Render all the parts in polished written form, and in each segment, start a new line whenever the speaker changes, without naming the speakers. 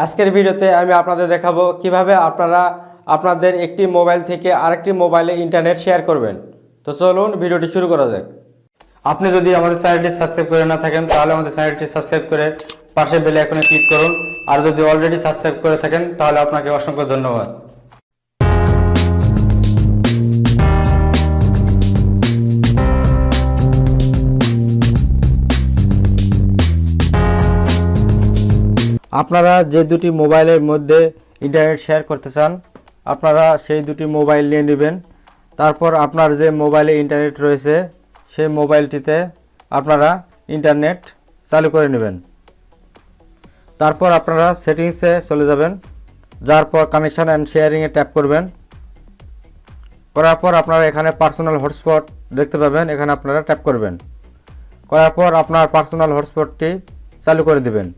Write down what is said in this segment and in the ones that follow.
আজকের ভিডিওতে আমি আপনাদের দেখাবো কিভাবে আপনারা আপনাদের একটি মোবাইল থেকে আরেকটি মোবাইলে ইন্টারনেট শেয়ার করবেন। তো চলুন ভিডিওটি শুরু করা যাক। আপনি যদি আমাদের চ্যানেলটি সাবস্ক্রাইব করে না থাকেন তাহলে আমাদের চ্যানেলটি সাবস্ক্রাইব করে পাশে বেল আইকনে ক্লিক করুন। আর যদি অলরেডি সাবস্ক্রাইব করে থাকেন তাহলে আপনাকে অসংখ্য ধন্যবাদ। আপনারা যে দুটি মোবাইলের মধ্যে ইন্টারনেট শেয়ার করতে চান আপনারা সেই দুটি মোবাইল নিয়ে নেবেন। তারপর আপনার যে মোবাইলে ইন্টারনেট রয়েছে সেই মোবাইলটিতে আপনারা ইন্টারনেট চালু করে নেবেন। তারপর আপনারা সেটিংসে চলে যাবেন, যাওয়ার পর কানেকশন অ্যান্ড শেয়ারিংয়ে ট্যাপ করবেন। করার পর আপনারা এখানে পার্সোনাল হটস্পট দেখতে পাবেন, এখানে আপনারা ট্যাপ করবেন। করার পর আপনার পার্সোনাল হটস্পটটি চালু করে দেবেন।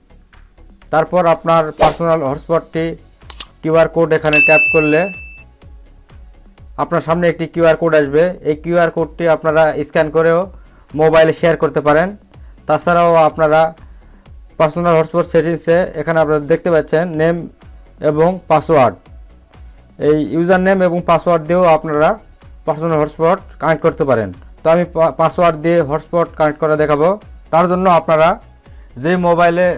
তারপর আপনার পার্সোনাল হটস্পটটি কিউআর কোড এখানে ট্যাপ করলে আপনার সামনে একটি কিউআর কোড আসবে। এই কিউআর কোডটি আপনারা স্ক্যান করেও মোবাইলে শেয়ার করতে পারেন। তাছাড়াও আপনারা পার্সোনাল হটস্পট সেটিংসে এখানে আপনারা দেখতে পাচ্ছেন নেম এবং পাসওয়ার্ড, এই ইউজার নেম এবং পাসওয়ার্ড দিয়েও আপনারা পার্সোনাল হটস্পট কানেক্ট করতে পারেন। তো আমি পাসওয়ার্ড দিয়ে হটস্পট কানেক্ট করা দেখাবো। তার জন্য আপনারা যে মোবাইলে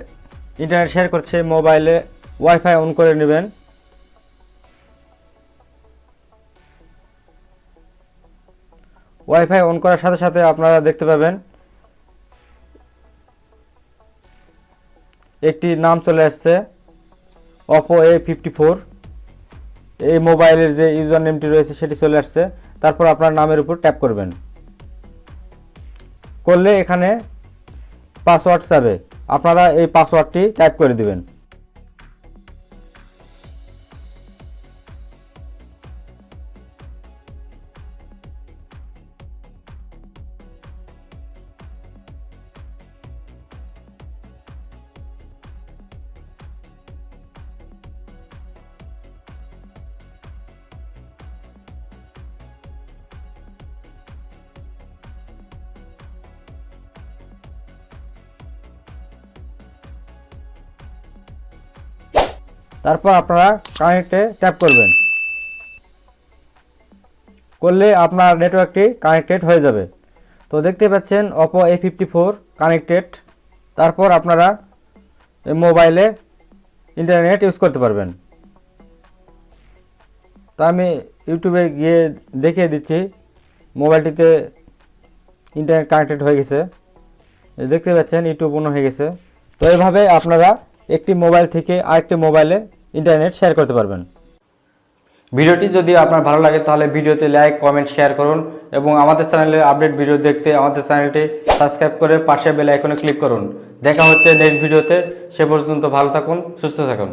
ইন্টারনেট শেয়ার করছে সেই মোবাইলে ওয়াইফাই অন করে নেবেন। ওয়াইফাই অন করার সাথে সাথে আপনারা দেখতে পাবেন একটি নাম চলে আসছে Oppo A54। এই মোবাইলের যে ইউজার নেমটি রয়েছে সেটি চলে আসছে। তারপর আপনার নামের উপর ট্যাপ করবেন, করলে এখানে পাসওয়ার্ড চাবে, আপনারা এই পাসওয়ার্ডটি টাইপ করে দিবেন। তারপর আপনারা কানেক্টে ট্যাপ করবেন, করলে আপনার নেটওয়ার্কটি কানেক্টেড হয়ে যাবে। তো দেখতে পাচ্ছেন Oppo A54 কানেক্টেড। তারপর আপনারা এই মোবাইলে ইন্টারনেট ইউজ করতে পারবেন। তো আমি ইউটিউবে গিয়ে দেখিয়ে দিচ্ছি মোবাইলটিতে ইন্টারনেট কানেক্টেড হয়ে গেছে, দেখতে পাচ্ছেন ইউটিউব অন হয়ে গেছে। তো এইভাবে আপনারা একটি মোবাইল থেকে আরেকটি মোবাইলে ইন্টারনেট শেয়ার করতে পারবেন। ভিডিওটি যদি আপনার ভালো লাগে তাহলে ভিডিওতে লাইক, কমেন্ট, শেয়ার করুন এবং আমাদের চ্যানেলের আপডেট ভিডিও দেখতে আমাদের চ্যানেলটি সাবস্ক্রাইব করে পাশে বেল আইকনে ক্লিক করুন। দেখা হচ্ছে নেক্সট ভিডিওতে। সে পর্যন্ত ভালো থাকুন, সুস্থ থাকুন।